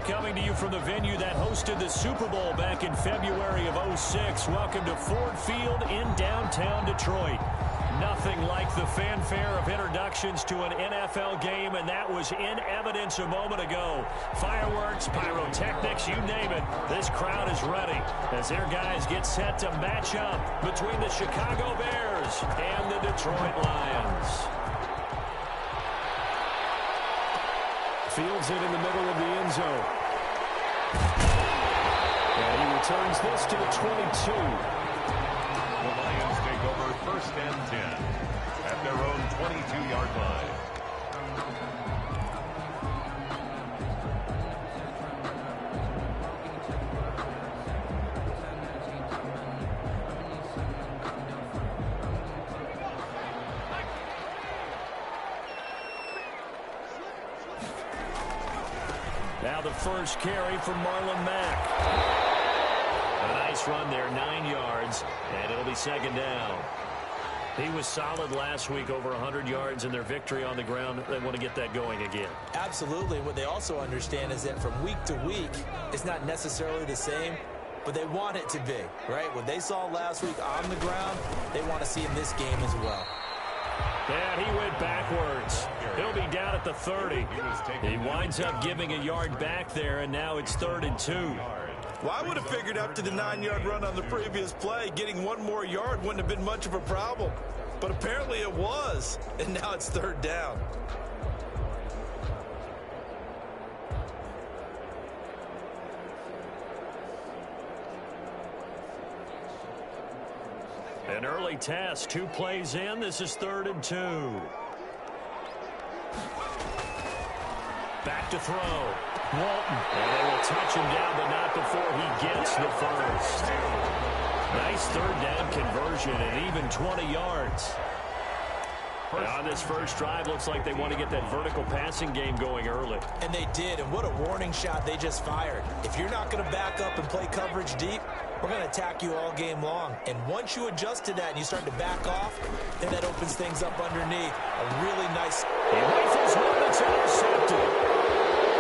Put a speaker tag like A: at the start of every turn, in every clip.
A: coming to you from the venue that hosted the Super Bowl back in February of '06. Welcome to Ford Field in downtown Detroit. Nothing like the fanfare of introductions to an NFL game, and that was in evidence a moment ago. Fireworks, pyrotechnics, you name it. This crowd is ready as their guys get set to match up between the Chicago Bears and the Detroit Lions. Fields it in the middle of the end zone. And he returns this to the 22.
B: The Lions take over 1st and 10 at their own 22-yard line.
A: Now the first carry from Marlon Mack. A nice run there, 9 yards, and it'll be 2nd down. He was solid last week, over 100 yards in their victory on the ground. They want to get that going again.
C: Absolutely. What they also understand is that from week to week, it's not necessarily the same, but they want it to be, right? What they saw last week on the ground, they want to see in this game as well.
A: And he went backwards. He'll be down at the 30. He winds up giving a yard back there, and now it's 3rd and 2.
D: Well, I would have figured after the 9-yard run on the previous play, getting 1 more yard wouldn't have been much of a problem. But apparently it was, and now it's 3rd down.
A: An early test, 2 plays in. This is 3rd and 2. Back to throw. Walton. And they will touch him down, but not before he gets the first. Nice 3rd down conversion and even 20 yards. On this first drive, looks like they want to get that vertical passing game going early.
C: And they did, and what a warning shot they just fired. If you're not going to back up and play coverage deep, we're going to attack you all game long. And once you adjust to that and you start to back off, then that opens things up underneath. A really nice...
A: He rifles one that's intercepted.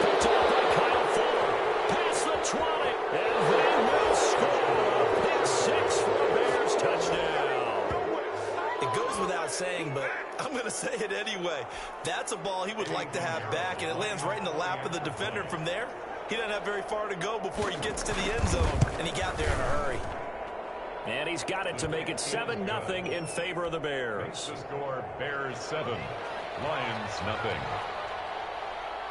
A: Picked up by Kyle Fuller. Past the 20. And they will score. Pick 6 for the Bears. Touchdown.
D: It goes without saying, but I'm going to say it anyway. That's a ball he would like to have back, and it lands right in the lap of the defender. From there, he doesn't have very far to go before he gets to the end zone, and he got there in a hurry.
A: And he's got it to make it 7-0 in favor of the Bears.
B: The score, Bears 7, Lions nothing.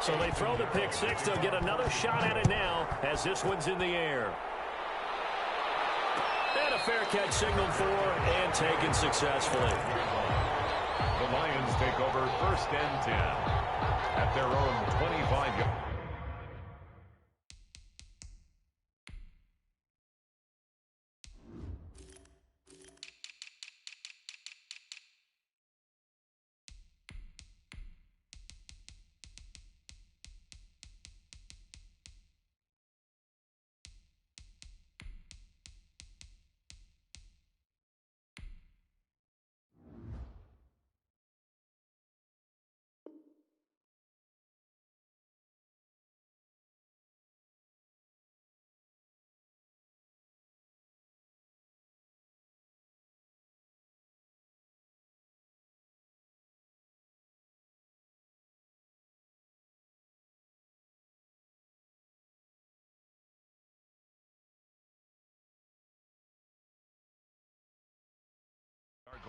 A: So they throw the pick 6. They'll get another shot at it now as this one's in the air. And a fair catch signaled for and taken successfully.
B: The Lions take over 1st and 10 at their own 25-yard.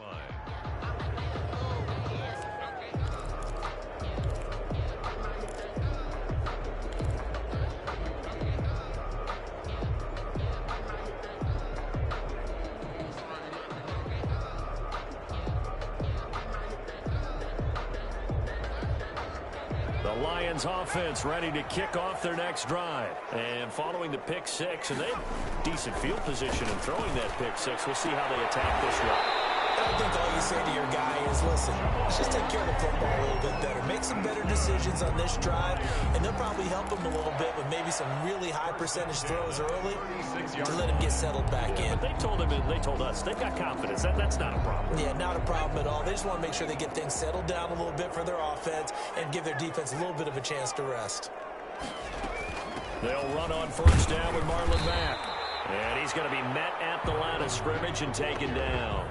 B: Line.
A: The Lions offense ready to kick off their next drive. And following the pick 6, and they have decent field position in throwing that pick 6. We'll see how they attack this one.
C: I think all you say to your guy is, listen, let's just take care of the football a little bit better. Make some better decisions on this drive, and they'll probably help him a little bit with maybe some really high percentage throws early to let him get settled back in.
A: But they told him, and they told us, they've got confidence. That's not a problem.
C: Yeah, not a problem at all. They just want to make sure they get things settled down a little bit for their offense and give their defense a little bit of a chance to rest.
A: They'll run on first down with Marlon Mack. And he's going to be met at the line of scrimmage and taken down.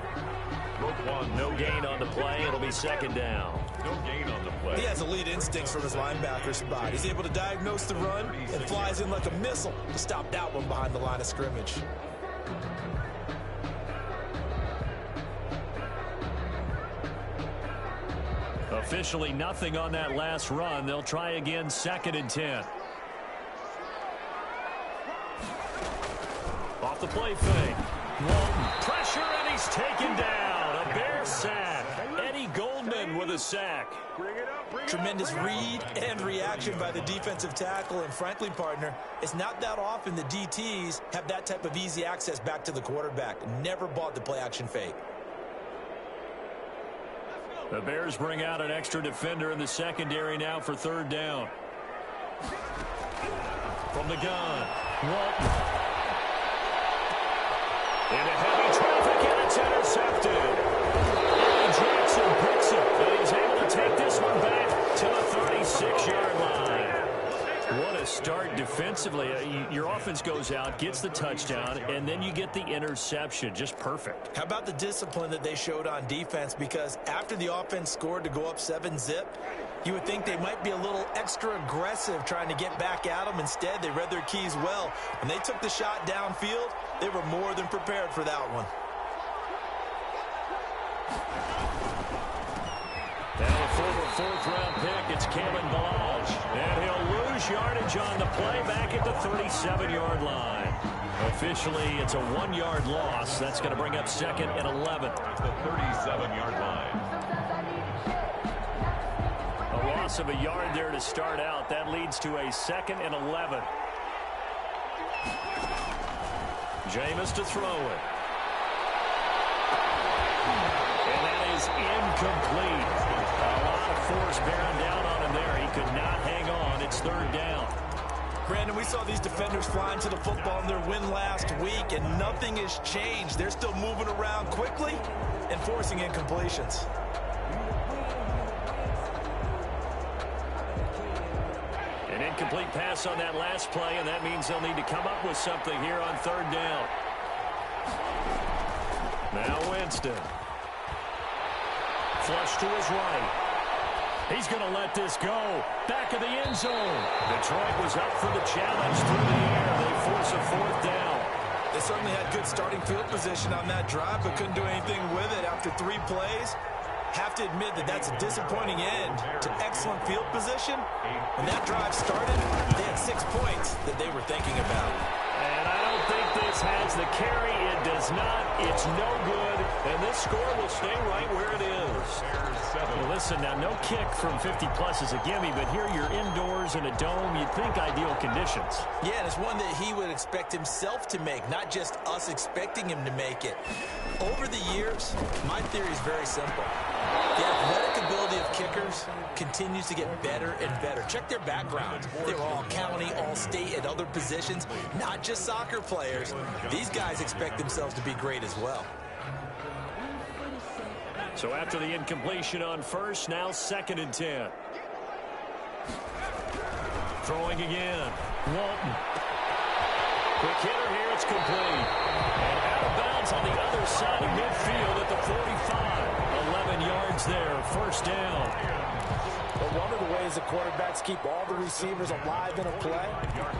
A: No gain on the play. It'll be second down.
B: No gain on the play.
C: He has elite instincts from his linebacker spot. He's able to diagnose the run and flies in like a missile to stop that one behind the line of scrimmage.
A: Officially nothing on that last run. They'll try again, 2nd and 10. Off the play fake. Walton, pressure, and he's taken down. A Bear sack. Eddie Goldman with a sack.
C: Tremendous read and reaction by the defensive tackle. And frankly, partner, it's not that often the DTs have that type of easy access back to the quarterback. Never bought the play action fake.
A: The Bears bring out an extra defender in the secondary now for 3rd down. From the gun, Walton. Into heavy traffic, and it's intercepted. And Jackson picks it, and he's able to take this one back to the 36-yard line. What a start defensively. Your offense goes out, gets the touchdown, and then you get the interception. Just perfect.
C: How about the discipline that they showed on defense? Because after the offense scored to go up 7-zip, you would think they might be a little extra aggressive trying to get back at them. Instead, they read their keys well. When they took the shot downfield, they were more than prepared for that one.
A: Now a former 4th-round pick, it's Kalen Balaj. And he'll lose yardage on the play back at the 37-yard line. Officially, it's a 1-yard loss. That's going to bring up 2nd and 11.
B: The 37-yard line.
A: A loss of a yard there to start out. That leads to a 2nd and 11. Jameis to throw it. And that is incomplete. A lot of force bearing down on him there. He could not hang on. It's 3rd down.
C: Brandon, we saw these defenders flying to the football in their win last week, and nothing has changed. They're still moving around quickly and forcing incompletions.
A: An incomplete pass on that last play, and that means they'll need to come up with something here on 3rd down. Now Winston. Flush to his right. He's going to let this go. Back of the end zone. Detroit was up for the challenge through the air. They force a 4th down.
C: They certainly had good starting field position on that drive, but couldn't do anything with it after 3 plays. Have to admit that that's a disappointing end to excellent field position. When that drive started, they had 6 points that they were thinking about.
A: And I don't think this has the carry. It does not. It's no good. And this score will stay right where it is. Well, listen, now no kick from 50-plus is a gimme, but here you're indoors in a dome. You'd think ideal conditions.
C: Yeah, and it's one that he would expect himself to make, not just us expecting him to make it. Over the years, my theory is very simple. The athletic ability of kickers continues to get better and better. Check their background. They were all county, all state, at other positions, not just soccer players. These guys expect themselves to be great as well.
A: So after the incompletion on first, now 2nd and 10. Throwing again. Walton. Quick hitter here. It's complete. And out of bounds on the other side of midfield at the 45. 11 yards there. 1st down.
C: But one of the ways the quarterbacks keep all the receivers alive in a play,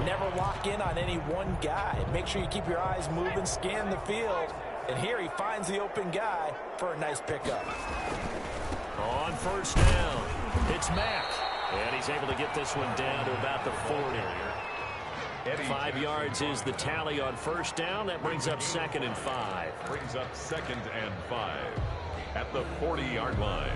C: never lock in on any one guy. Make sure you keep your eyes moving, scan the field. And here he finds the open guy for a nice pickup.
A: On 1st down, it's Mack. And he's able to get this one down to about the 40. 5 yards is the tally on 1st down. That brings up 2nd and 5.
B: Brings up 2nd and 5 at the 40-yard line.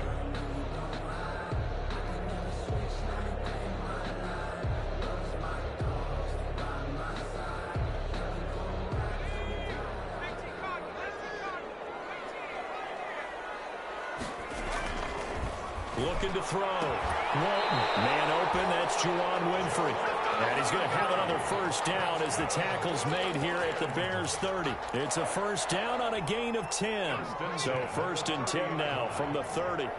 A: Looking to throw. Walton. Man open. That's Juwan Winfrey. And he's going to have another 1st down as the tackle's made here at the Bears 30. It's a 1st down on a gain of 10. So 1st and 10 now from the 30.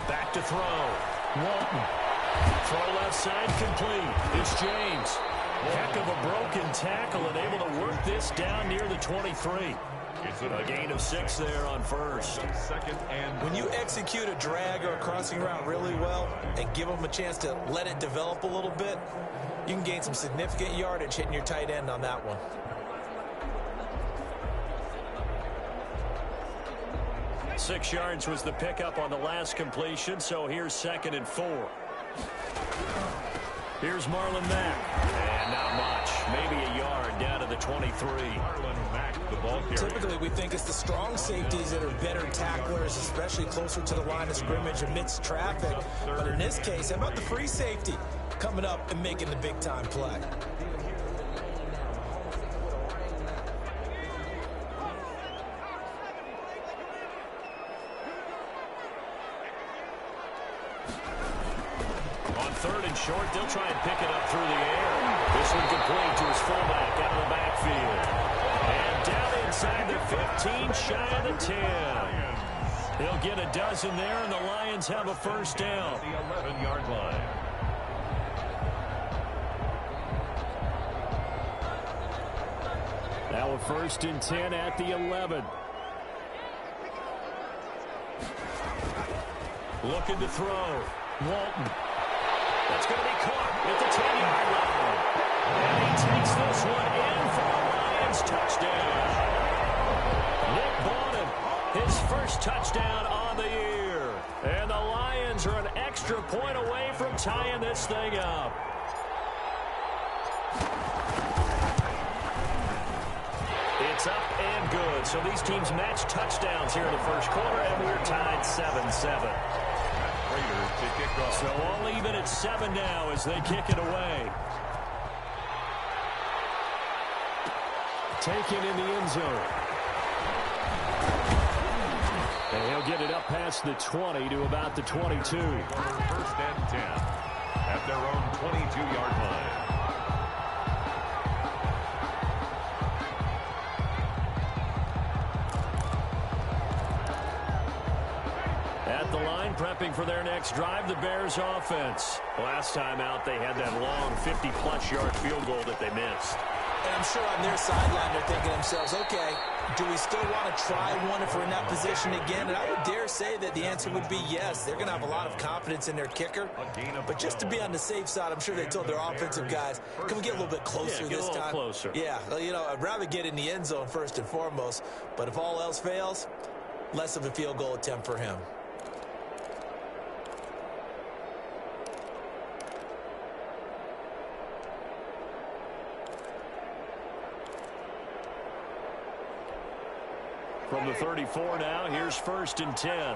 A: Back to throw. Walton. Throw left side complete. It's James. Heck of a broken tackle and able to work this down near the 23.
B: It's
A: a gain of 6 there on first.
B: Second and
C: when you execute a drag or a crossing route really well and give them a chance to let it develop a little bit, you can gain some significant yardage hitting your tight end on that one.
A: Six yards was the pickup on the last completion, so here's 2nd and 4. Here's Marlon Mack. And not much. Maybe a yard down to the 23.
B: Marlon Mack, the ball carrier.
C: Typically, we think it's the strong safeties that are better tacklers, especially closer to the line of scrimmage amidst traffic. But in this case, how about the free safety coming up and making the big-time play?
A: Short, they'll try and pick it up through the air. This one complete to his fullback out of the backfield. And down inside the 15, shy of the 10. He'll get a dozen there, and the Lions have a first down.
B: The 11-yard line.
A: Now a 1st and 10 at the 11. Looking to throw. Walton. That's going to be caught at the 10-yard line. And he takes this one in for a Lions touchdown. Nick Bawden, his first touchdown on the year. And the Lions are an extra point away from tying this thing up. It's up and good. So these teams match touchdowns here in the first quarter, and we're tied 7-7.
B: To kick off.
A: So all even at 7 now as they kick it away. Taken in the end zone. And he'll get it up past the 20 to about the 22.
B: 1st and 10 at their own 22-yard line.
A: Prepping for their next drive, the Bears offense. Last time out, they had that long 50-plus yard field goal that they missed.
C: And I'm sure on their sideline, they're thinking to themselves, okay, do we still want to try one if we're in that position again? And I would dare say that the answer would be yes. They're going to have a lot of confidence in their kicker. But just to be on the safe side, I'm sure they told their offensive guys, can we get a little bit closer this time?
A: Closer.
C: Yeah, well, you know, I'd rather get in the end zone first and foremost. But if all else fails, less of a field goal attempt for him.
A: From the 34 now, here's 1st and 10.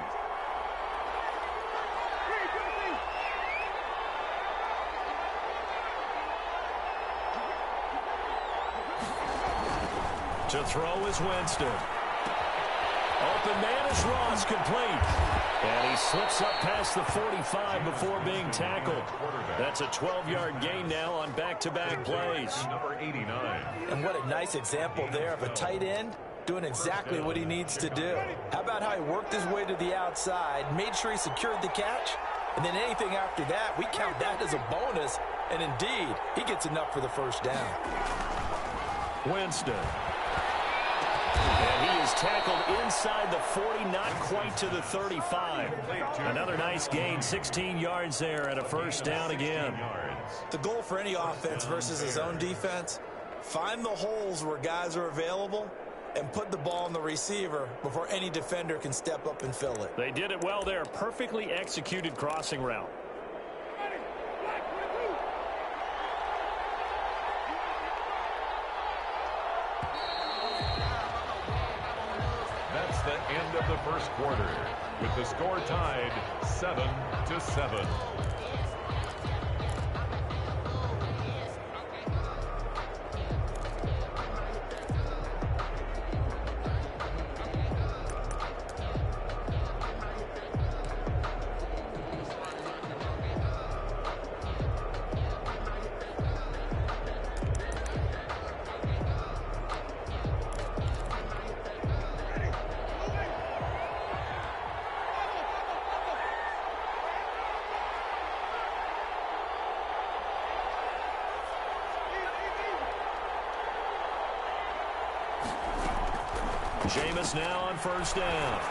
A: To throw is Winston. Open man is Ross, complete. And he slips up past the 45 before being tackled. That's a 12-yard gain now on back-to-back plays.
B: Number 89.
C: And what a nice example there of a tight end doing exactly what he needs to do. How about how he worked his way to the outside, made sure he secured the catch, and then anything after that, we count that as a bonus, and indeed, he gets enough for the first down.
A: Winston. And he is tackled inside the 40, not quite to the 35. Another nice gain, 16 yards there and a first down again.
C: The goal for any offense versus his own defense, find the holes where guys are available and put the ball on the receiver before any defender can step up and fill it.
A: They did it well there. Perfectly executed crossing route.
B: That's the end of the first quarter, with the score tied 7-7.
A: Jameis now on first down.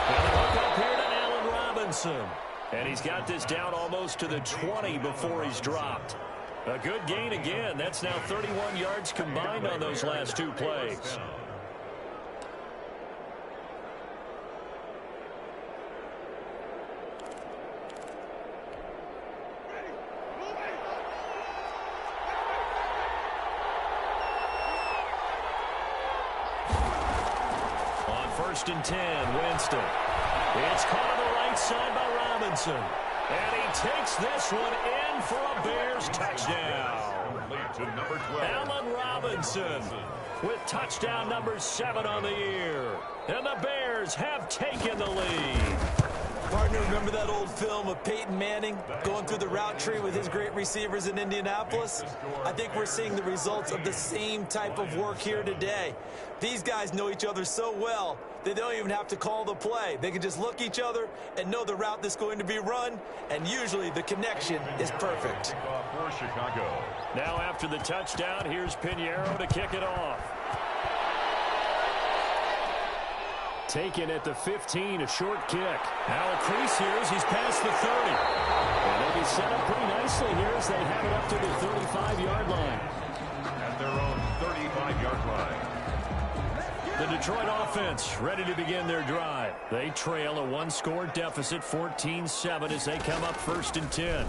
A: And a hook up here to Allen Robinson. And he's got this down almost to the 20 before he's dropped. A good gain again. That's now 31 yards combined on those last two plays. First and 10, Winston. It's caught on the right side by Robinson. And he takes this one in for a Bears touchdown.
B: To number 12.
A: Allen Robinson with touchdown number 7 on the year. And the Bears have taken the lead.
C: Partner, remember that old film of Peyton Manning going through the route tree with his great receivers in Indianapolis? I think we're seeing the results of the same type of work here today. These guys know each other so well, they don't even have to call the play. They can just look each other and know the route that's going to be run, and usually the connection is perfect.
B: For Chicago.
A: Now after the touchdown, here's Pinheiro to kick it off. Taken at the 15, a short kick. Now a crease here as he's past the 30. And they'll be set up pretty nicely here as they have it up to the 35-yard line.
B: At their own 35-yard line.
A: The Detroit offense ready to begin their drive. They trail a one-score deficit, 14-7, as they come up first and 10.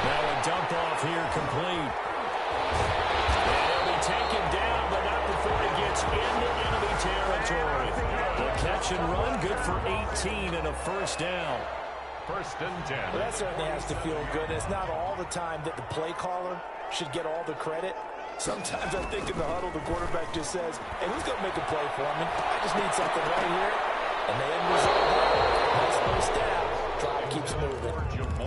A: Now a dump off here complete. And he'll be taken down, but not before he gets into enemy territory. The catch and run, good for 18 and a first down.
B: First and 10.
C: Well, that certainly has to feel good. It's not all the time that the play caller should get all the credit. Sometimes I think in the huddle, the quarterback just says, hey, who's going to make a play for me? I just need something right here. And the end result there, nice first down. Drive keeps moving.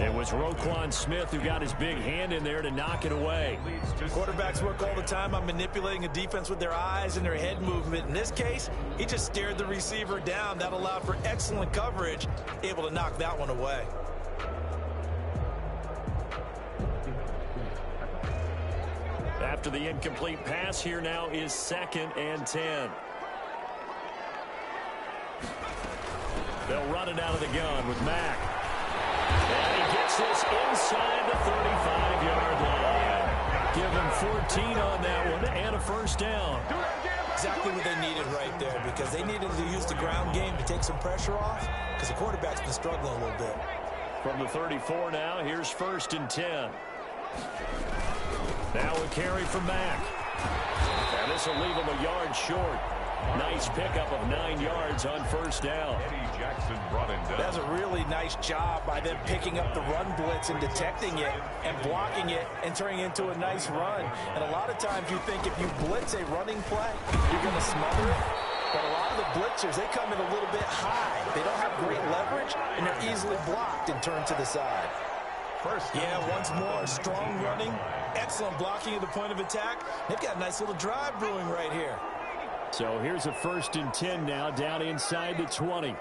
A: It was Roquan Smith who got his big hand in there to knock it away.
C: Quarterbacks work all the time on manipulating a defense with their eyes and their head movement. In this case, he just stared the receiver down. That allowed for excellent coverage, able to knock that one away.
A: After the incomplete pass, here now is 2nd and 10. They'll run it out of the gun with Mack. And he gets this inside the 35-yard line. Give him 14 on that one and a first down.
C: Exactly what they needed right there, because they needed to use the ground game to take some pressure off, because the quarterback's been struggling a little bit.
A: From the 34 now, here's 1st and 10. Now a carry from Mack. And this will leave him a yard short. Nice pickup of 9 yards on first down.
B: Eddie Jackson brought him down.
C: That's a really nice job by them picking up the run blitz and detecting it and blocking it and turning it into a nice run. And a lot of times you think if you blitz a running play, you're going to smother it. But a lot of the blitzers, they come in a little bit high. They don't have great leverage, and they're easily blocked and turned to the side. Once more, strong running, excellent blocking at the point of attack. They've got a nice little drive brewing right here.
A: So here's a 1st and 10 now, down inside the 20.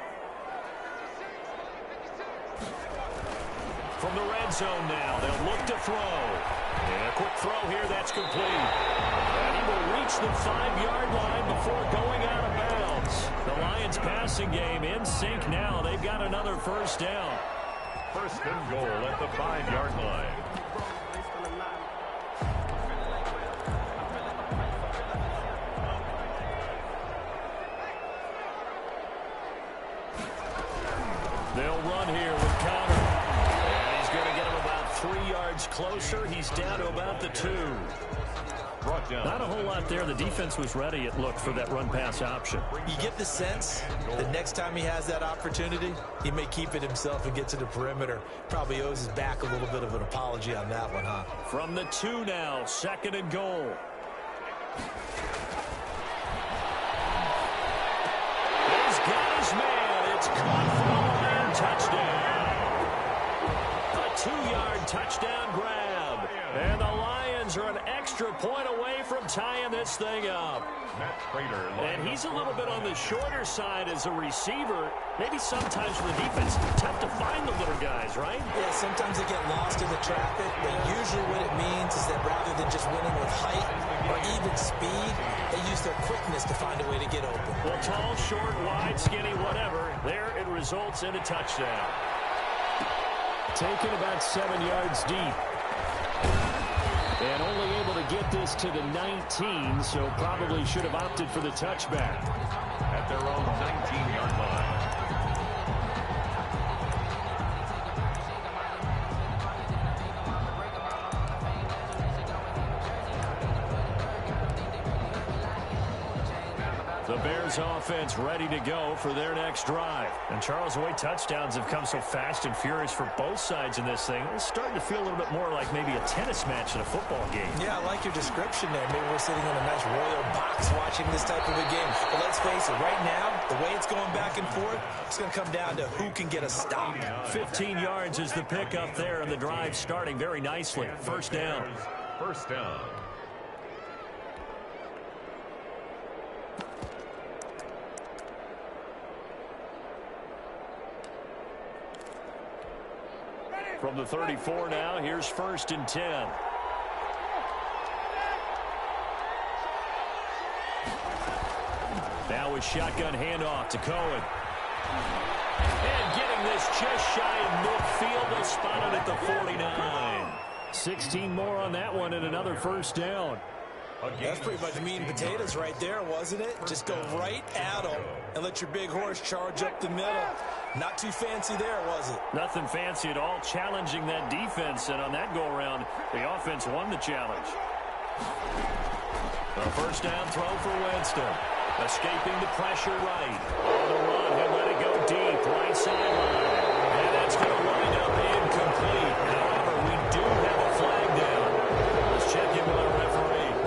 A: From the red zone now, they'll look to throw. And a quick throw here, that's complete. And he will reach the 5-yard line before going out of bounds. The Lions passing game in sync now. They've got another first down.
B: First and goal at the 5-yard line.
A: They'll run here with Connor. And he's going to get him about 3 yards closer. He's down to about the 2. Not a whole lot there. The defense was ready, it looked, for that run-pass option.
C: You get the sense that next time he has that opportunity, he may keep it himself and get to the perimeter. Probably owes his back a little bit of an apology on that one, huh?
A: From the 2 now, 2nd and goal. He's got his man. It's caught for a Lion touchdown. A 2-yard touchdown grab. And the Lions are an extra point away from tying this thing up. And he's a little bit on the shorter side as a receiver. Maybe sometimes for the defense, tough to find the little guys, right?
C: Yeah, sometimes they get lost in the traffic, but usually what it means is that rather than just winning with height or even speed, they use their quickness to find a way to get open.
A: Well, tall, short, wide, skinny, whatever, there it results in a touchdown. Taken about 7 yards deep. And only able to get this to the 19, so probably should have opted for the touchback.
B: At their own 19-yard line.
A: The Bears offense ready to go for their next drive. And Charles, the way touchdowns have come so fast and furious for both sides in this thing, it's starting to feel a little bit more like maybe a tennis match in a football game.
C: Yeah, I like your description there. Maybe we're sitting in a nice royal box watching this type of a game. But let's face it, right now, the way it's going back and forth, it's going to come down to who can get a stop.
A: 15 yards is the pickup there, and the drive starting very nicely. First down.
B: First down.
A: From the 34 now, here's 1st and 10. Now a shotgun handoff to Cohen. And getting this just shy of midfield, they'll spot it at the 49. 16 more on that one and another first down.
C: That's pretty much meat and potatoes right there, wasn't it? Just go right at them and let your big horse charge up the middle. Not too fancy there, was it?
A: Nothing fancy at all, challenging that defense, and on that go-around, the offense won the challenge. A first down throw for Winston. Escaping the pressure right. On the run, he'll let it go deep, right sideline. And that's going to wind up incomplete. However, we do have a flag down. Let's check in with our referee.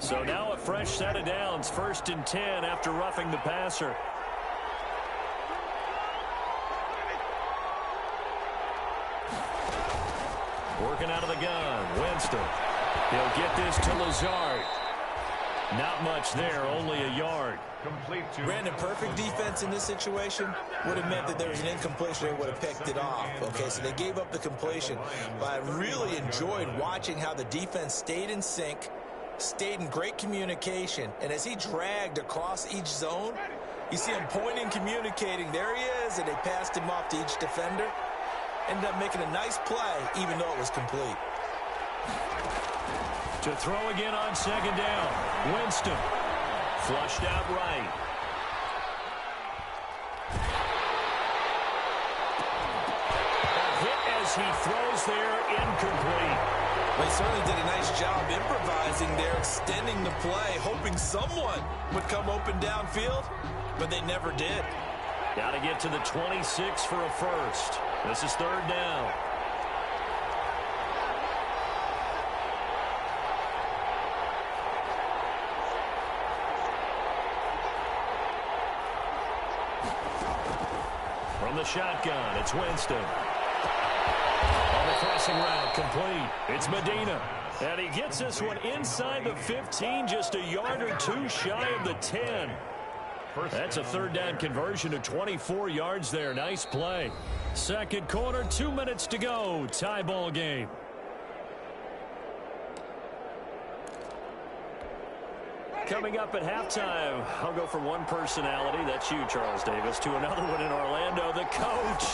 A: So now a fresh set of downs, 1st and 10 after roughing the passer. Working out of the gun, Winston. He'll get this to Lazard. Not much there, only a yard.
B: Complete to
C: Brandon, perfect defense in this situation would have meant that there was an incompletion. They would have picked it off. Okay, so they gave up the completion. But I really enjoyed watching how the defense stayed in sync, stayed in great communication, and as he dragged across each zone, you see him pointing, communicating. There he is, and they passed him off to each defender. Ended up making a nice play, even though it was complete.
A: To throw again on 2nd down. Winston. Flushed out right. A hit as he throws there, incomplete.
C: They certainly did a nice job improvising there, extending the play, hoping someone would come open downfield, but they never did.
A: Got to get to the 26 for a first. This is 3rd down. From the shotgun, it's Winston. On the crossing route, complete. It's Medina. And he gets this one inside the 15, just a yard or two shy of the 10. That's a 3rd down conversion of 24 yards there. Nice play. 2nd quarter, 2 minutes to go. Tie ball game. Coming up at halftime, I'll go from one personality, that's you, Charles Davis, to another one in Orlando, the coach.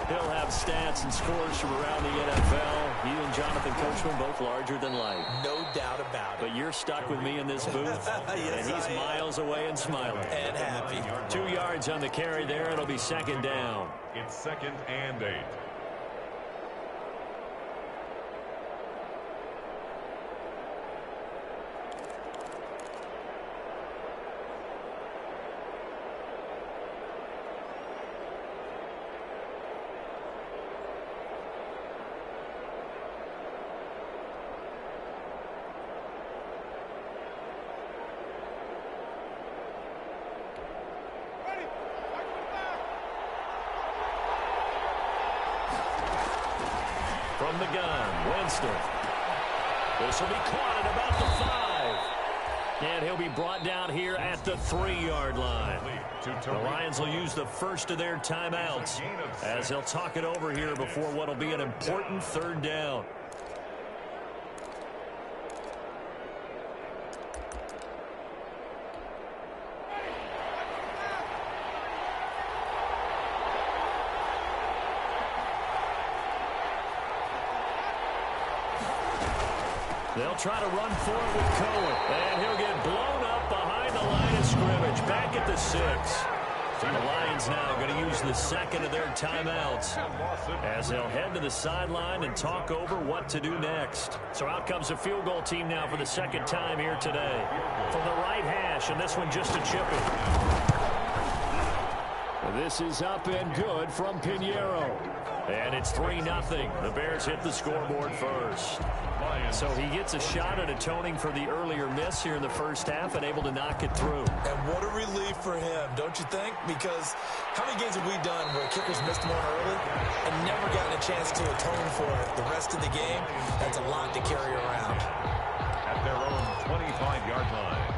A: He'll have stats and scores from around the NFL. You and Jonathan Coachman both larger than life.
C: No doubt about it.
A: But you're stuck with me in this booth,
C: Yes,
A: and he's miles away and smiling.
C: And happy.
A: 2 yards on the carry there. It'll be 2nd down.
B: it's 2nd and 8.
A: From the gun, Winston. This will be caught at about the 5. And he'll be brought down here at the 3-yard line. The Lions will use the first of their timeouts as they'll talk it over here before what will be an important 3rd down. They'll try to run for it with Cohen. And he'll get blown up behind the line of scrimmage. Back at the 6. The Lions now going to use the second of their timeouts as they'll head to the sideline and talk over what to do next. So out comes the field goal team now for the 2nd time here today. From the right hash, and this one just a chip it. This is up and good from Pinheiro. And it's 3-0. The Bears hit the scoreboard first. So he gets a shot at atoning for the earlier miss here in the first half and able to knock it through.
C: And what a relief for him, don't you think? Because how many games have we done where kickers missed one early and never gotten a chance to atone for it the rest of the game? That's a lot to carry around.
B: At their own 25-yard line.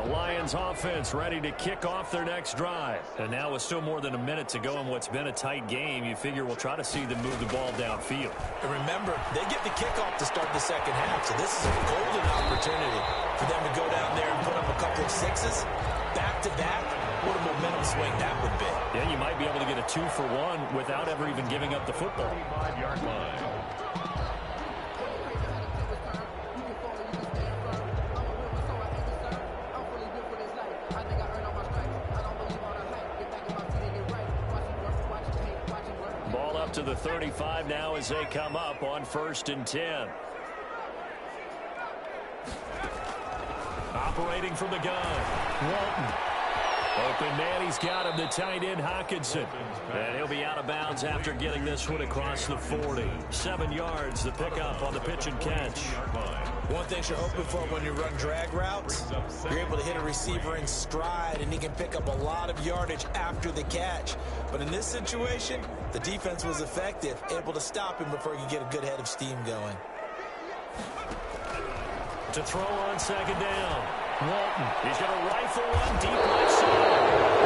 A: Lions offense ready to kick off their next drive. And now with still more than a minute to go in what's been a tight game, you figure we'll try to see them move the ball downfield.
C: And remember, they get the kickoff to start the second half, so this is a golden opportunity for them to go down there and put up a couple of 6s back-to-back. What a momentum swing that would be.
A: Yeah, you might be able to get a 2-for-1 without ever even giving up the football.
B: 25-yard line.
A: To the 35 now as they come up on 1st and 10. Operating from the gun, Walton. Open man, he's got him, the tight end Hawkinson. And he'll be out of bounds after getting this one across the 40. 7 yards, the pickup on the pitch and catch.
C: One thing you're hoping for when you run drag routes, you're able to hit a receiver in stride, and he can pick up a lot of yardage after the catch. But in this situation, the defense was effective, able to stop him before he could get a good head of steam going.
A: To throw on 2nd down, Walton. He's going to rifle one deep left side.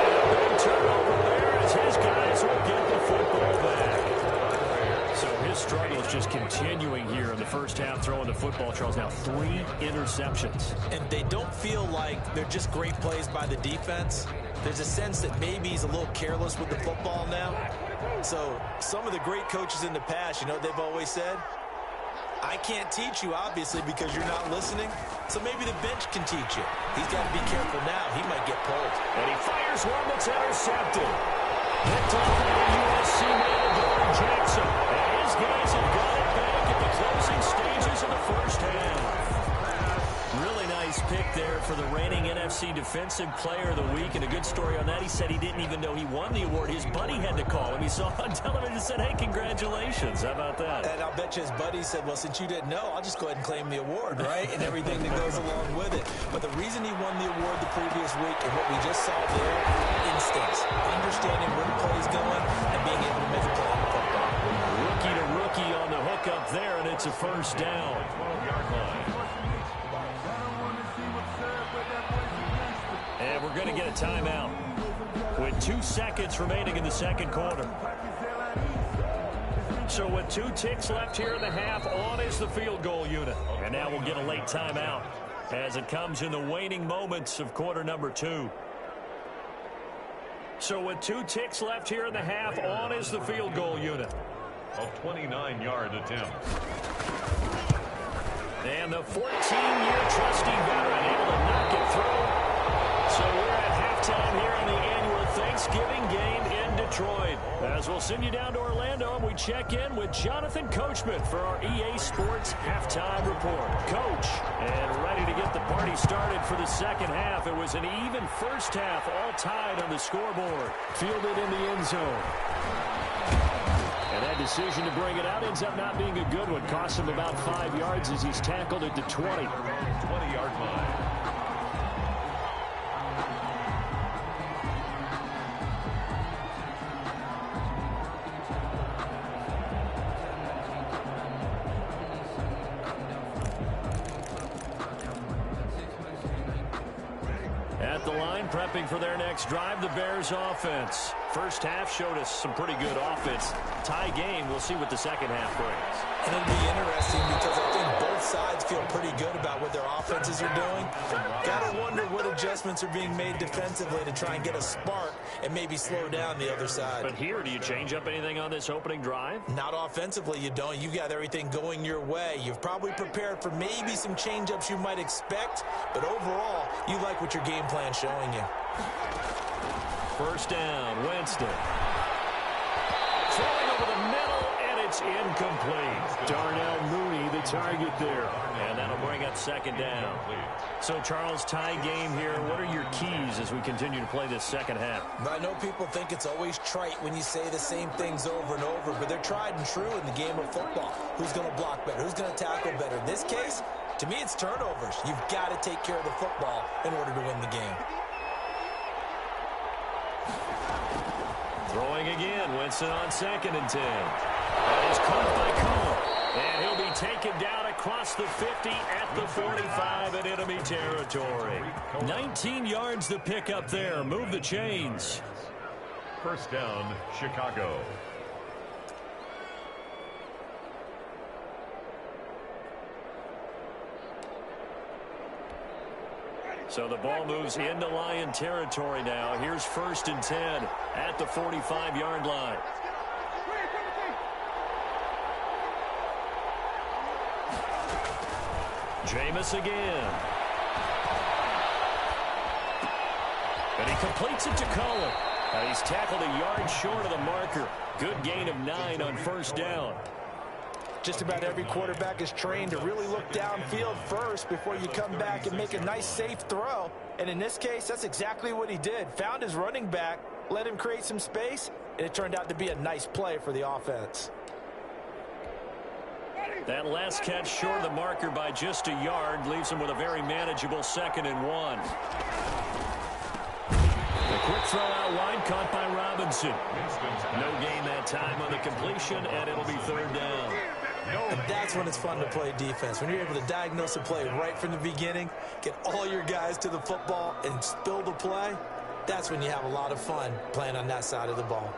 A: And a big turnover there as his guys will get the football back. So his struggle is just continuing here in the first half throwing the football. Charles, now 3 interceptions.
C: And they don't feel like they're just great plays by the defense. There's a sense that maybe he's a little careless with the football now. So some of the great coaches in the past, you know what they've always said? I can't teach you, obviously, because you're not listening. So maybe the bench can teach you. He's got to be careful now. He might get pulled.
A: And he fires one that's intercepted. Picked off by the USC man, Jordan Jackson. And his guys have got it back at the closing stages of the first half. Really nice pick there for the reigning NFC Defensive Player of the Week. And a good story on that, he said he didn't even know he won the award. His buddy had to call him. He saw on television and said, hey, congratulations. How about that?
C: And I'll bet you his buddy said, well, since you didn't know, I'll just go ahead and claim the award, right? And everything that goes along with it. But the reason he won the award the previous week and what we just saw there, instincts, understanding where the play is going and being able to make a play on the football.
A: Rookie to rookie on the hook up there, and it's a first down.
B: 12-yard line.
A: And we're going to get a timeout with 2 seconds remaining in the second quarter. So with 2 ticks left here in the half, on is the field goal unit. And now we'll get a late timeout as it comes in the waning moments of quarter number 2. So with 2 ticks left here in the half, on is the field goal unit.
B: A 29-yard attempt.
A: And the 14-year trusty veteran able to knock it through. So we're at halftime here in the annual Thanksgiving game in Detroit. As we'll send you down to Orlando, and we check in with Jonathan Coachman for our EA Sports Halftime Report. Coach, and ready to get the party started for the second half. It was an even first half, all tied on the scoreboard. Fielded in the end zone. And that decision to bring it out ends up not being a good one. Cost him about 5 yards as he's tackled at the 20.
B: 20-yard line.
A: the line, prepping for their next drive, the Bears offense. First half showed us some pretty good offense. Tie game, we'll see what the second half brings.
C: And it'll be interesting because I think both sides feel pretty good about what their offenses are doing. Gotta wonder what adjustments are being made defensively to try and get a spark and maybe slow down the other side.
A: But here, do you change up anything on this opening drive?
C: Not offensively, you don't. You've got everything going your way. You've probably prepared for maybe some change-ups you might expect, but overall, you like what your game plan's showing you.
A: First down, Winston. Throwing over the middle, and it's incomplete. Darnell Mooney, the target there. And that'll bring up second down. So, Charles, tie game here. What are your keys as we continue to play this second half?
C: I know people think it's always trite when you say the same things over and over, but they're tried and true in the game of football. Who's going to block better? Who's going to tackle better? In this case, to me, it's turnovers. You've got to take care of the football in order to win the game.
A: Throwing again, Winston on 2nd and 10. That is caught by Cole. And he'll be taken down across the 50 at the 45 in enemy territory. 19 yards to pick up there. Move the chains.
B: First down, Chicago.
A: So the ball moves into Lion territory now. Here's 1st and 10 at the 45-yard line. Jameis again. And he completes it to Cullen. And he's tackled a yard short of the marker. Good gain of 9 on 1st down.
C: Just about every quarterback is trained to really look downfield first before you come back and make a nice, safe throw. And in this case, that's exactly what he did. Found his running back, let him create some space, and it turned out to be a nice play for the offense.
A: That last catch short of the marker by just a yard leaves him with a very manageable 2nd and 1. The quick throw out wide, caught by Robinson. No gain that time on the completion, and it'll be 3rd down.
C: And that's when it's fun to play defense. When you're able to diagnose a play right from the beginning, get all your guys to the football, and spill the play, that's when you have a lot of fun playing on that side of the ball.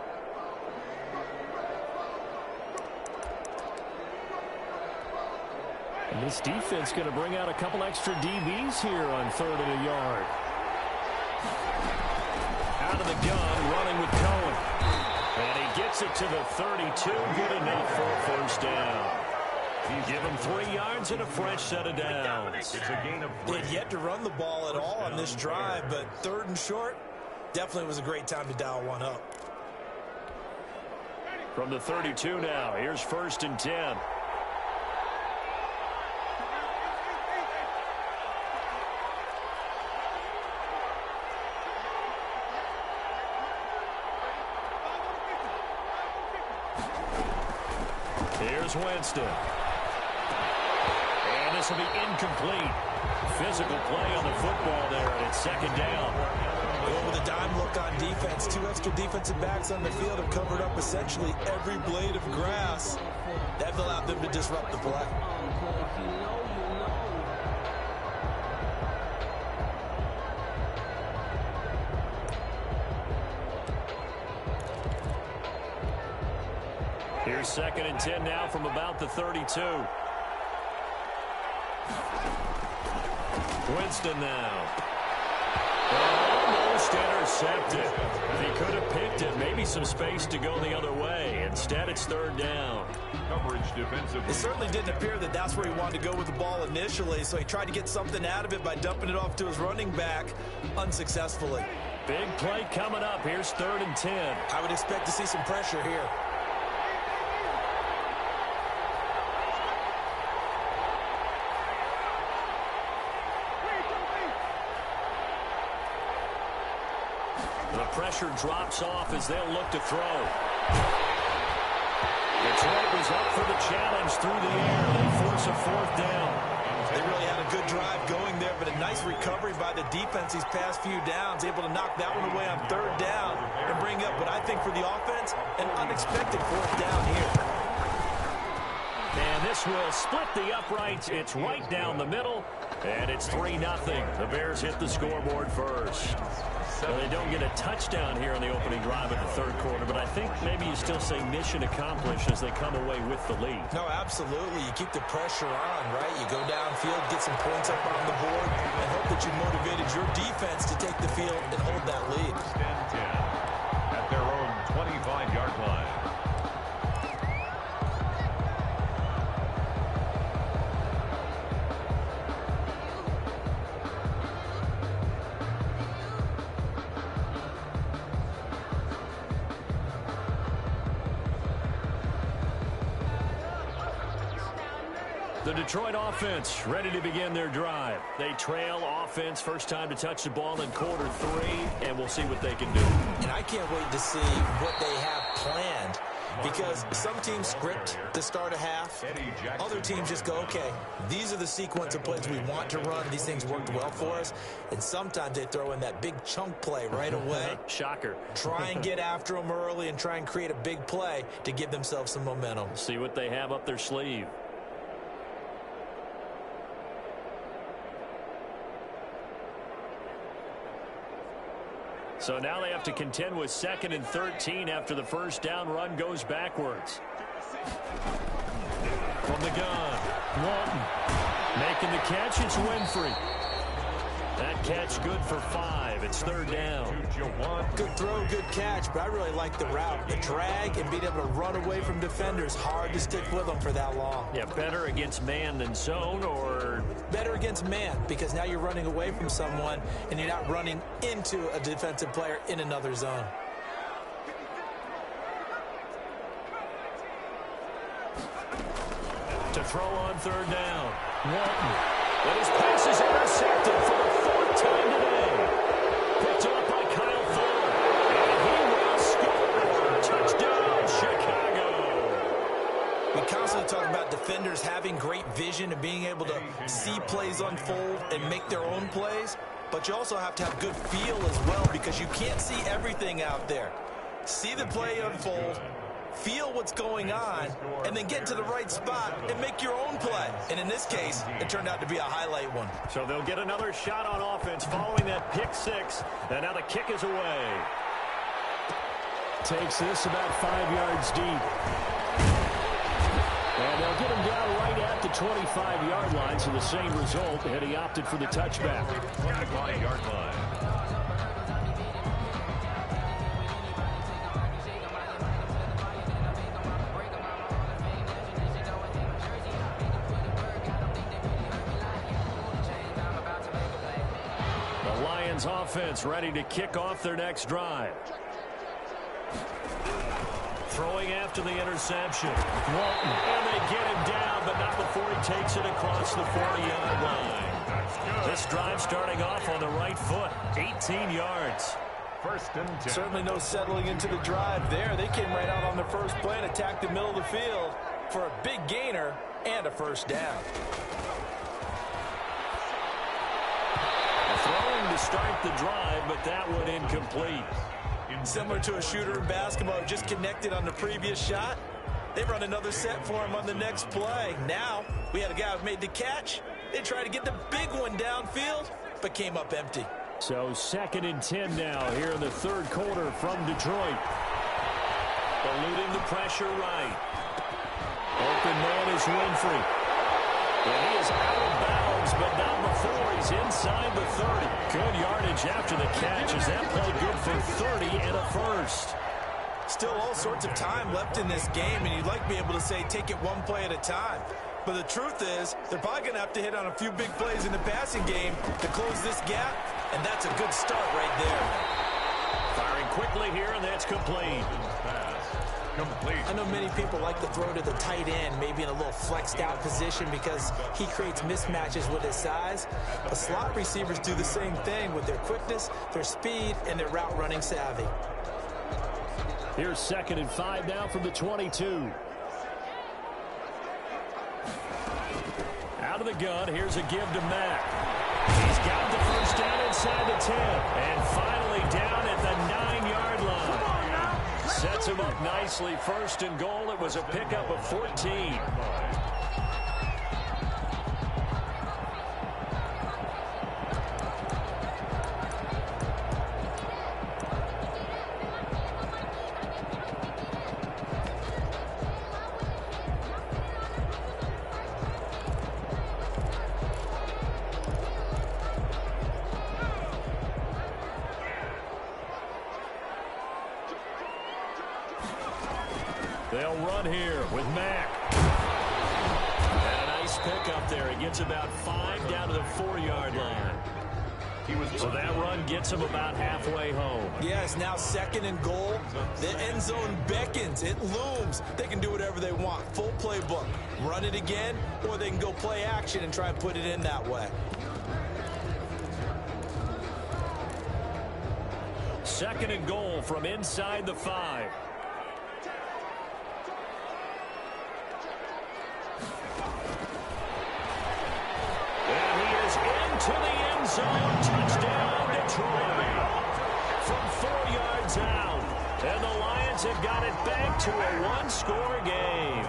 A: And this defense going to bring out a couple extra DBs here on 3rd and a yard. Out of the gun, running with Cohen. And he gets it to the 32. Good enough for a 1st down. Give him 3 yards and a fresh set of downs.
B: It's a gain of 3.
C: They'd yet to run the ball at all on this drive, but 3rd and short definitely was a great time to dial one up.
A: From the 32 now, here's 1st and 10. Here's Winston. And this will be incomplete. Physical play on the football there, and it's 2nd down.
C: Well, with a dime look on defense, 2 extra defensive backs on the field have covered up essentially every blade of grass. That allowed them to disrupt the play.
A: Here's 2nd and 10 now from about the 32. Winston now. Almost intercepted. He could have picked it. Maybe some space to go the other way. Instead, it's 3rd down.
B: Coverage defensively.
C: It certainly didn't appear that that's where he wanted to go with the ball initially, so he tried to get something out of it by dumping it off to his running back unsuccessfully.
A: Big play coming up. Here's 3rd and 10.
C: I would expect to see some pressure here.
A: The pressure drops off as they'll look to throw. Detroit was up for the challenge through the air. They force a 4th down.
C: They really had a good drive going there, but a nice recovery by the defense these past few downs, able to knock that one away on 3rd down and bring up what I think for the offense, an unexpected 4th down here.
A: And this will split the uprights. It's right down the middle. And it's 3-0. The Bears hit the scoreboard first. Well, they don't get a touchdown here in the opening drive of the third quarter, but I think maybe you still say mission accomplished as they come away with the lead.
C: No, absolutely. You keep the pressure on, right? You go downfield, get some points up on the board, and hope that you motivated your defense to take the field and hold that lead.
B: First and 10 at their own 25-yard line.
A: The Detroit offense ready to begin their drive. They trail offense, first time to touch the ball in quarter 3, and we'll see what they can do.
C: And I can't wait to see what they have planned, because some teams script to start a half. Other teams just go, okay, these are the sequence of plays we want to run. These things worked well for us. And sometimes they throw in that big chunk play right away.
A: Shocker.
C: Try and get after them early and try and create a big play to give themselves some momentum.
A: See what they have up their sleeve. So now they have to contend with 2nd and 13 after the first down run goes backwards. From the gun, Walton making the catch. It's Winfrey. That catch good for 5. It's 3rd down.
C: Good throw, good catch, but I really like the route. The drag and being able to run away from defenders. Hard to stick with them for that long.
A: Yeah, better against man than zone, or?
C: Better against man, because now you're running away from someone and you're not running into a defensive player in another zone.
A: To throw on 3rd down. Walton. But his pass is intercepted for the 4th time today. Picked up by Kyle Fuller. And he will score. Touchdown, Chicago.
C: We constantly talk about defenders having great vision and being able to see plays unfold and make their own plays. But you also have to have good feel as well, because you can't see everything out there. See the play unfold, feel what's going on, and then get to the right spot and make your own play. And in this case, it turned out to be a highlight one.
A: So they'll get another shot on offense following that pick 6. And now the kick is away. Takes this about 5 yards deep. And they'll get him down right at the 25-yard line, so the same result, and he opted for the touchback.
B: 25-yard line.
A: Offense ready to kick off their next drive. Throwing after the interception. Walton. And they get him down, but not before he takes it across the 40-yard line. This drive starting off on the right foot. 18 yards.
B: First and 10.
C: Certainly no settling into the drive there. They came right out on the first play and attacked the middle of the field for a big gainer and a first down.
A: Throwing to start the drive, but that one incomplete.
C: Similar to a shooter in basketball who just connected on the previous shot. They run another set for him on the next play. Now, we had a guy who made the catch. They tried to get the big one downfield, but came up empty.
A: So 2nd and 10 now here in the third quarter from Detroit. Eluding the pressure right. Open man is Winfrey. And he is out of bounds, but not before he's inside the 30. Good yardage after the catch as that play good for 30 and a first.
C: Still all sorts of time left in this game, and you'd like to be able to say take it one play at a time. But the truth is, they're probably going to have to hit on a few big plays in the passing game to close this gap, and that's a good start right there.
A: Firing quickly here, and that's complete.
B: Complete.
C: I know many people like to throw to the tight end, maybe in a little flexed out position because he creates mismatches with his size. But slot receivers do the same thing with their quickness, their speed, and their route running savvy.
A: Here's 2nd and 5 now from the 22. Out of the gun, here's a give to Mack. He's got the first down inside the 10. And finally down at the 9-yard line. Sets him up nicely. 1st and goal. It was a pickup of 14. They'll run here with Mack. And a nice pickup there. He gets about 5 down to the 4-yard line. So that run gets him about halfway home.
C: Yeah, it's now 2nd and goal. The end zone beckons. It looms. They can do whatever they want. Full playbook. Run it again, or they can go play action and try and put it in that way.
A: 2nd and goal from inside the 5. And he is into the end zone. Touchdown, Detroit. From 4 yards out. And the Lions have got it back to a 1-score game.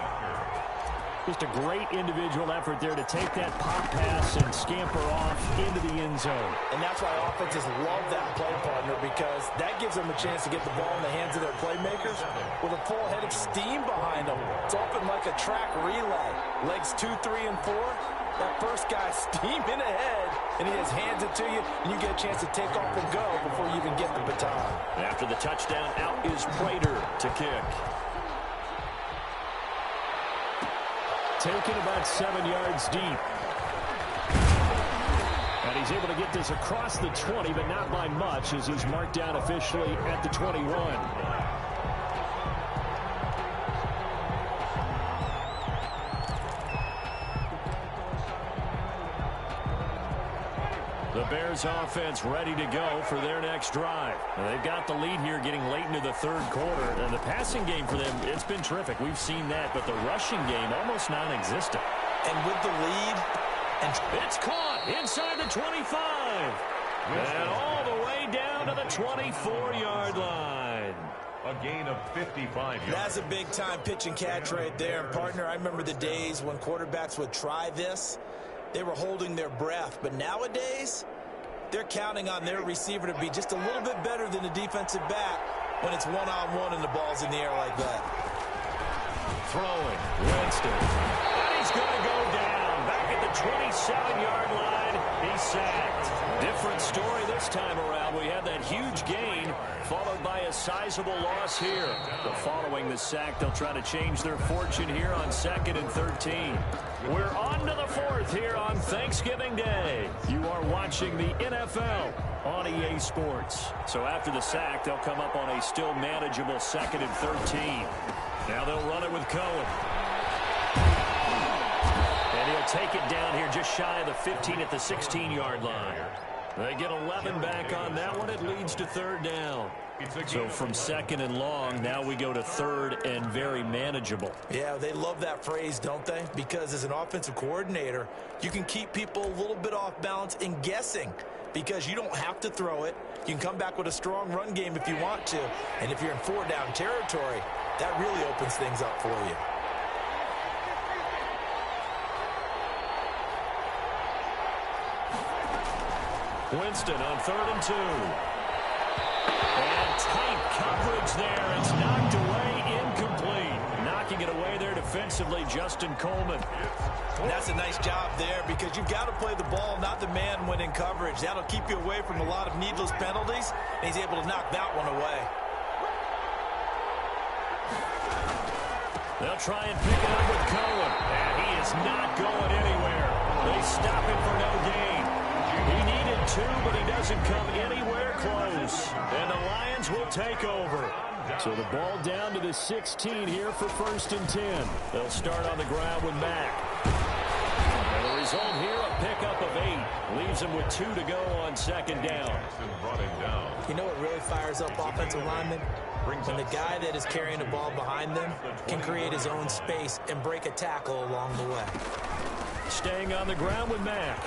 A: Just a great individual effort there to take that pop pass and scamper off into the end zone.
C: And that's why offenses love that play partner, because that gives them a chance to get the ball in the hands of their playmakers with a full head of steam behind them. It's often like a track relay. Legs 2, 3, and 4. That first guy steaming ahead, and he just hands it to you, and you get a chance to take off and go before you even get the baton.
A: After the touchdown, out is Prater to kick. Taken about 7 yards deep. And he's able to get this across the 20, but not by much, as he's marked down officially at the 21. The Bears offense ready to go for their next drive. Now, they've got the lead here getting late into the 3rd quarter. And the passing game for them, it's been terrific. We've seen that. But the rushing game, almost non-existent.
C: And with the lead, and
A: it's caught inside the 25. And all the way down to the 24-yard line.
B: A gain of 55 yards.
C: That's a big-time pitch and catch right there. And, partner, I remember the days when quarterbacks would try this. They were holding their breath. But nowadays, they're counting on their receiver to be just a little bit better than the defensive back when it's one-on-one and the ball's in the air like that.
A: Throwing, Winston. And he's going to go down. Back at the 27-yard line, he's sacked. Different story this time around. We had that huge gain followed by a sizable loss here. But following the sack, they'll try to change their fortune here on 2nd and 13. We're on to the 4th here on Thanksgiving Day. You are watching the NFL on EA Sports. So after the sack, they'll come up on a still manageable 2nd and 13. Now they'll run it with Cohen. And he'll take it down here just shy of the 15 at the 16-yard line. They get 11 back on that one. It leads to 3rd down. So from 2nd and long, now we go to 3rd and very manageable.
C: Yeah, they love that phrase, don't they? Because as an offensive coordinator, you can keep people a little bit off balance and guessing, because you don't have to throw it. You can come back with a strong run game if you want to. And if you're in 4-down territory, that really opens things up for you.
A: Winston on 3rd and 2. And tight coverage there. It's knocked away, incomplete. Knocking it away there defensively, Justin Coleman.
C: And that's a nice job there, because you've got to play the ball, not the man when in coverage. That'll keep you away from a lot of needless penalties, and he's able to knock that one away.
A: They'll try and pick it up with Cohen. And he is not going anywhere. They stop him for no gain. He needed 2, but he doesn't come anywhere close. And the Lions will take over. So the ball down to the 16 here for 1st and 10. They'll start on the ground with Mack. And the result here, a pickup of 8. Leaves him with 2 to go on 2nd down.
C: You know what really fires up offensive linemen? When the guy that is carrying the ball behind them can create his own space and break a tackle along the way.
A: Staying on the ground with Mack.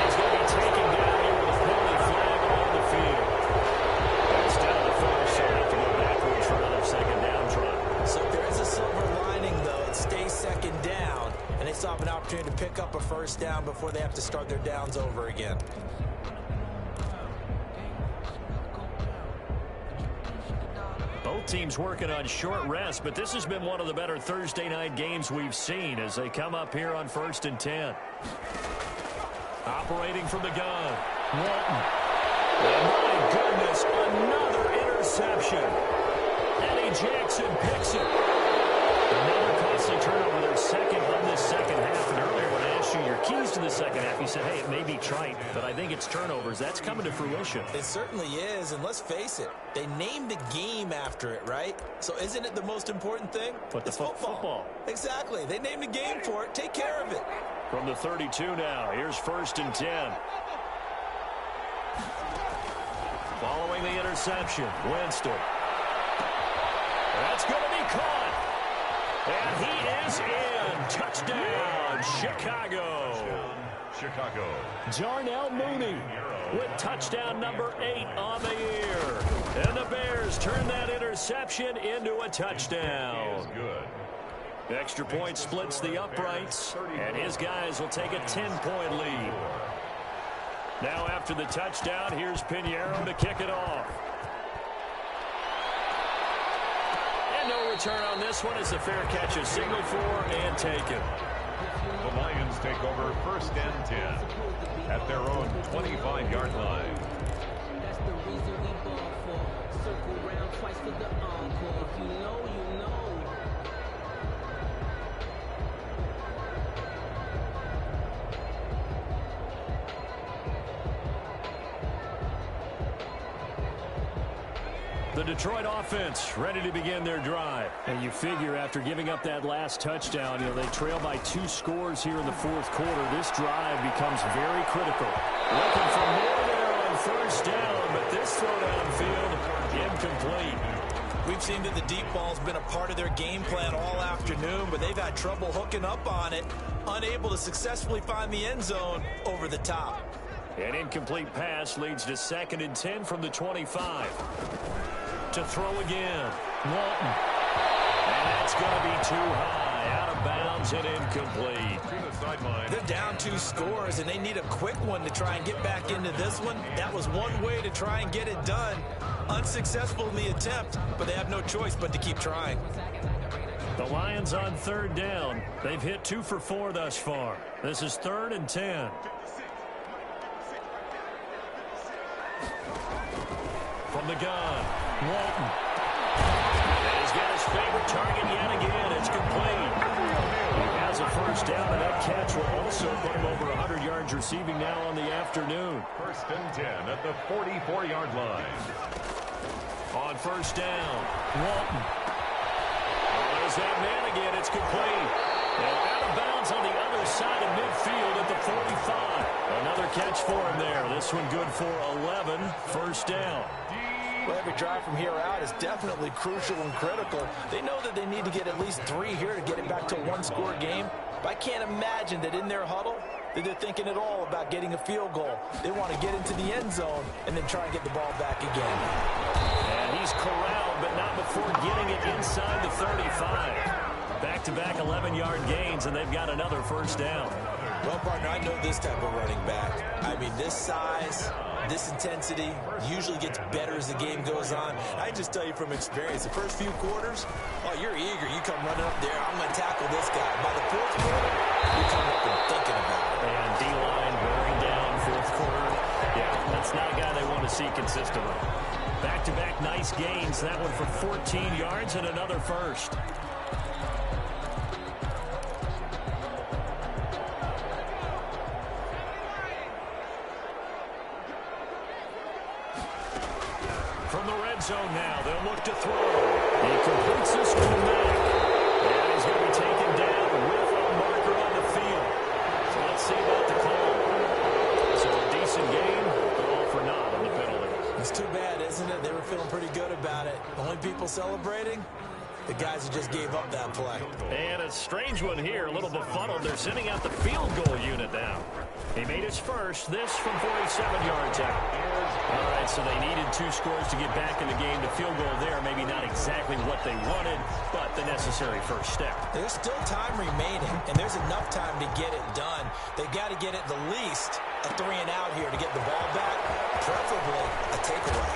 A: He's going to be taken down here with a penalty flag on the field. That's down the far side to go backwards for another 2nd down try.
C: So there is a silver lining, though. It stays 2nd down, and they still have an opportunity to pick up a 1st down before they have to start their downs over again.
A: Both teams working on short rest, but this has been one of the better Thursday night games we've seen as they come up here on 1st and 10. Operating from the gun. Walton. Oh, my goodness, another interception. And he Jackson picks it. Another costly turnover, their second of this second half. And earlier when I asked you your keys to the second half, you said, hey, it may be trite, but I think it's turnovers. That's coming to fruition.
C: It certainly is, and let's face it, they named the game after it, right? So isn't it the most important thing?
A: But it's football.
C: Exactly. They named the game for it. Take care of it.
A: From the 32 now, here's 1st and 10. Following the interception, Winston. That's going to be caught. And he is in. Touchdown, Chicago.
B: Chicago.
A: Darnell Mooney with touchdown number 8 on the year. And the Bears turn that interception into a touchdown.
B: Good.
A: Extra point splits the uprights, and his guys will take a 10-point lead. Now after the touchdown, here's Pinheiro to kick it off. And no return on this one as the fair catch is signaled for and taken.
B: The Lions take over 1st and 10 at their own 25-yard line.
E: That's the reason we ball for. Circle round twice for the encore. If you know, you know.
A: The Detroit offense ready to begin their drive. And you figure after giving up that last touchdown, they trail by 2 scores here in the 4th quarter. This drive becomes very critical. Looking for more there on 1st down, but this throw downfield incomplete.
C: We've seen that the deep ball's been a part of their game plan all afternoon, but they've had trouble hooking up on it, unable to successfully find the end zone over the top.
A: An incomplete pass leads to 2nd and 10 from the 25. To throw again, Walton. And that's going to be too high, out of bounds and incomplete.
B: To the sideline.
C: They're down 2 scores, and they need a quick one to try and get back into this one. That was one way to try and get it done. Unsuccessful in the attempt, but they have no choice but to keep trying.
A: The Lions on 3rd down. They've hit 2 for 4 thus far. This is 3rd and 10. From the gun, Walton. And he's got his favorite target yet again. It's complete. He has a 1st down, and that catch will also put him over 100 yards receiving now on the afternoon.
B: 1st and 10 at the 44-yard line.
A: On 1st down, Walton. There's that man again. It's complete. And out of bounds on the other side of midfield at the 45. Another catch for him there. This one good for 11. 1st down.
C: Well, every drive from here out is definitely crucial and critical. They know that they need to get at least 3 here to get it back to a 1-score game. But I can't imagine that in their huddle that they're thinking at all about getting a field goal. They want to get into the end zone and then try and get the ball back again.
A: And he's corralled, but not before getting it inside the 35. Back-to-back 11-yard gains, and they've got another 1st down.
C: Well, partner, I know this type of running back. I mean, this size, this intensity usually gets better as the game goes on. I just tell you from experience, the first few quarters, oh, you're eager. You come running up there, I'm going to tackle this guy. By the 4th quarter, you come up and thinking about it.
A: And D-line wearing down 4th quarter. Yeah, that's not a guy they want to see consistently. Back-to-back nice gains. That one for 14 yards and another 1st. From the red zone now, they'll look to throw. He completes this one back. And he's going to be taken down with a marker on the field. So let's see about the call. So a decent game, but all for naught on the penalty.
C: It's too bad, isn't it? They were feeling pretty good about it. Only people celebrating? The guys who just gave up that play.
A: And a strange one here, a little befuddled. They're sending out the field goal unit now. He made his first, this from 47 yards out. All right, so they needed 2 scores to get back in the game. The field goal there, maybe not exactly what they wanted, but the necessary first step.
C: There's still time remaining, and there's enough time to get it done. They got to get at the least a 3-and-out here to get the ball back, preferably a takeaway.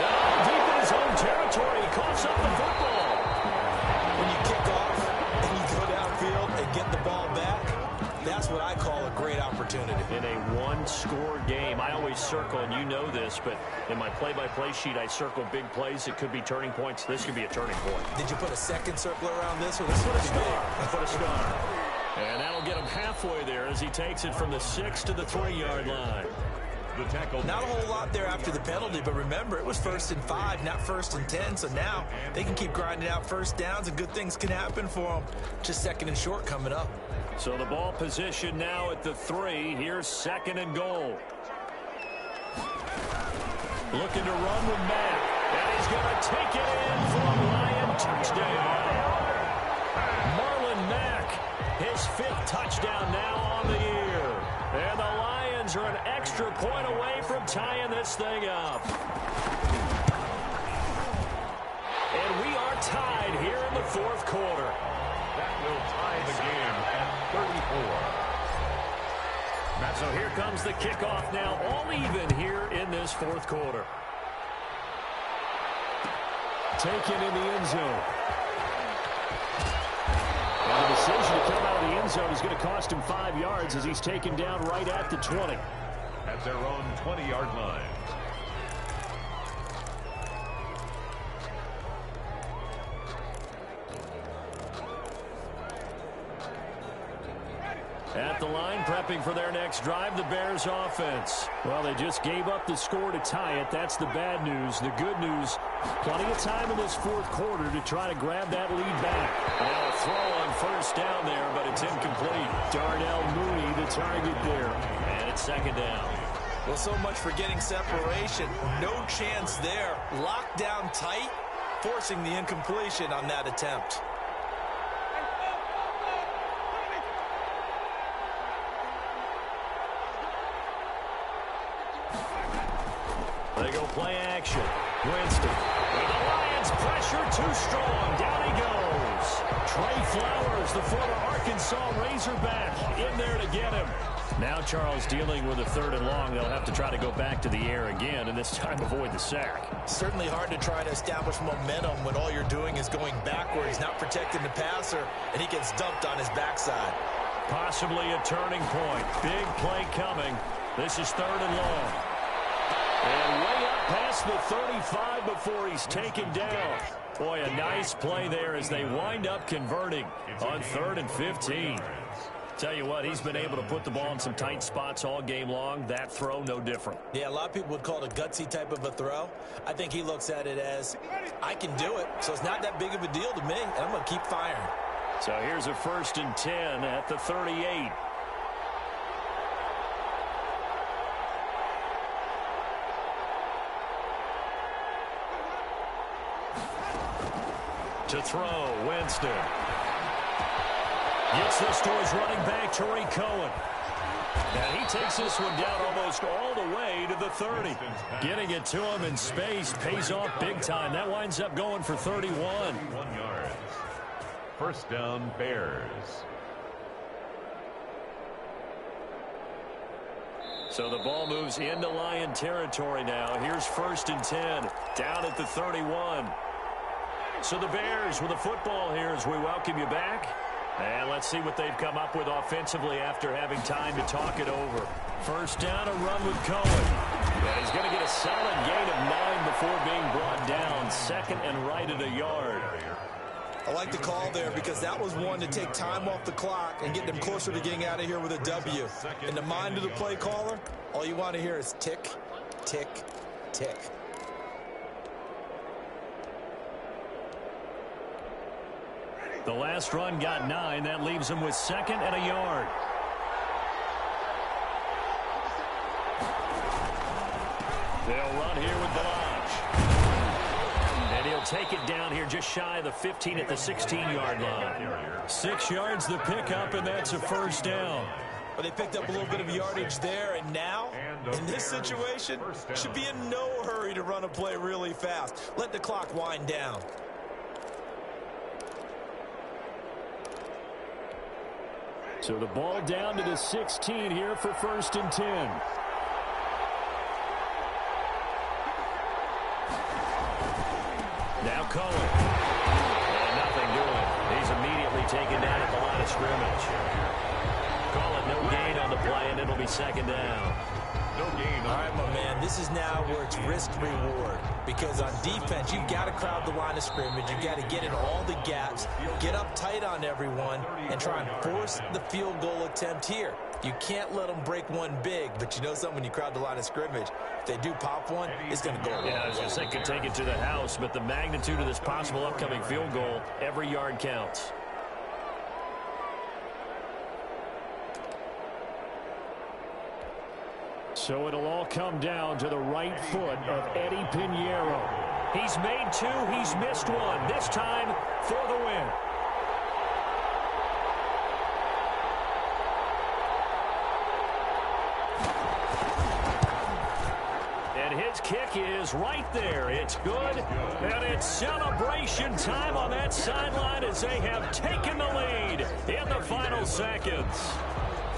A: And deep in his own territory, he coughs up the football.
C: When you kick off and you go downfield and get the ball back, that's what I call a great opportunity. opportunity.
A: In a one-score game, I always circle, and you know this, but in my play-by-play sheet, I circle big plays. It could be turning points. This could be a turning point.
C: Did you put a second circle around this, or this one?
A: I put a star. And that'll get him halfway there as he takes it from the 6 to the 3-yard line.
B: The tackle.
C: Not a whole lot there after the penalty, but remember, it was 1st and 5, not 1st and 10, so now they can keep grinding out first downs, and good things can happen for them. Just 2nd and short coming up.
A: So the ball position now at the 3. Here's 2nd and goal. Looking to run with Mack. And he's going to take it in for a Lion touchdown. Marlon Mack, his 5th touchdown now on the year. And the Lions are an extra point away from tying this thing up. And we are tied here in the 4th quarter.
B: That will tie the game at 34.
A: So here comes the kickoff now, all even here in this 4th quarter. Taken in the end zone. And the decision to come out of the end zone is going to cost him 5 yards as he's taken down right at the 20.
B: At their own 20-yard line.
A: At the line, prepping for their next drive, the Bears offense. Well, they just gave up the score to tie it. That's the bad news. The good news, plenty of time in this 4th quarter to try to grab that lead back. Now a throw on 1st down there, but it's incomplete. Darnell Mooney, the target there. And it's 2nd down.
C: Well, so much for getting separation. No chance there. Locked down tight, forcing the incompletion on that attempt.
A: They go play action. Winston. And the Lions pressure too strong. Down he goes. Trey Flowers, the former Arkansas Razorback, in there to get him. Now Charles dealing with a 3rd and long. They'll have to try to go back to the air again, and this time avoid the sack.
C: Certainly hard to try to establish momentum when all you're doing is going backwards, not protecting the passer, and he gets dumped on his backside.
A: Possibly a turning point. Big play coming. This is 3rd and long. And way up past the 35 before he's taken down. Boy, a nice play there as they wind up converting on 3rd and 15. Tell you what, he's been able to put the ball in some tight spots all game long. That throw, no different.
C: Yeah, a lot of people would call it a gutsy type of a throw. I think he looks at it as, I can do it, so it's not that big of a deal to me, and I'm going to keep firing.
A: So here's a 1st and 10 at the 38. To throw, Winston. Gets this to his running back, Tariq Cohen. And he takes this one down almost all the way to the 30. Getting it to him in space pays off big time. That winds up going for 31.
B: 1 yard. 1st down, Bears.
A: So the ball moves into Lion territory now. Here's 1st and 10, down at the 31. So the Bears with the football here as we welcome you back. And let's see what they've come up with offensively after having time to talk it over. 1st down, a run with Cohen. And he's going to get a solid gain of 9 before being brought down. 2nd and right at a yard.
C: I like the call there because that was one to take time off the clock and get them closer to getting out of here with a W. In the mind of the play caller, all you want to hear is tick, tick, tick.
A: The last run got 9. That leaves him with 2nd and a yard. They'll run here with Balaj. And he'll take it down here just shy of the 15 at the 16-yard line. 6 yards the pickup, and that's a 1st down.
C: But they picked up a little bit of yardage there, and now, in this situation, should be in no hurry to run a play really fast. Let the clock wind down.
A: So the ball down to the 16 here for 1st and 10. Now Cohen. And nothing doing. He's immediately taken down at the line of scrimmage. Call it no gain on the play, and it'll be be second down.
B: No gain.
C: All right, my man, this is now where it's risk-reward. Because on defense, you've got to crowd the line of scrimmage. You've got to get in all the gaps, get up tight on everyone, and try and force the field goal attempt here. You can't let them break one big, but you know something, when you crowd the line of scrimmage, if they do pop one, it's going to go away.
A: Yeah, I was going to say could take it to the house, but the magnitude of this possible upcoming field goal, every yard counts. So it'll all come down to the right foot of Eddie Pinheiro. He's made two, he's missed one. This time for the win. And his kick is right there. It's good, and it's celebration time on that sideline as they have taken the lead in the final seconds.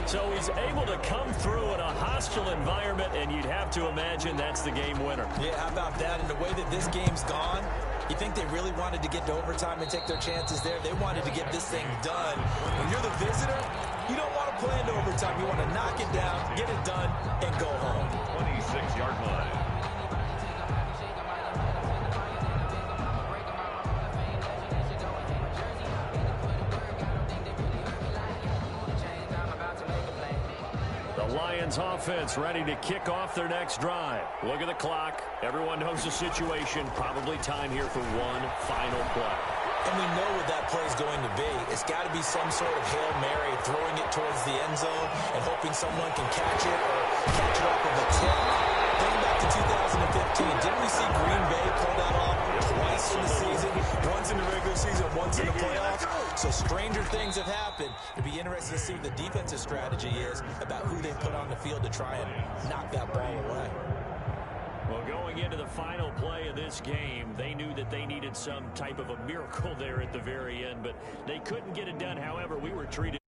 A: So he's able to come through in a hostile environment, and you'd have to imagine that's the game winner.
C: Yeah, how about that? And the way that this game's gone, you think they really wanted to get to overtime and take their chances there? They wanted to get this thing done. When you're the visitor, you don't want to play into overtime. You want to knock it down, get it done, and go home.
B: 26-yard line.
A: Lions offense ready to kick off their next drive. Look at the clock. Everyone knows the situation. Probably time here for one final play.
C: And we know what that play is going to be. It's got to be some sort of Hail Mary, throwing it towards the end zone and hoping someone can catch it or catch it off of a tip. Going back to 2015, didn't we see Green Bay pull that off twice in the season? Once in the regular season, once in the playoffs. So stranger things have happened. It'd be interesting to see what the defensive strategy is about who they put on the field to try and knock that ball away.
A: Well, going into the final play of this game, they knew that they needed some type of a miracle there at the very end, but they couldn't get it done. However, we were treated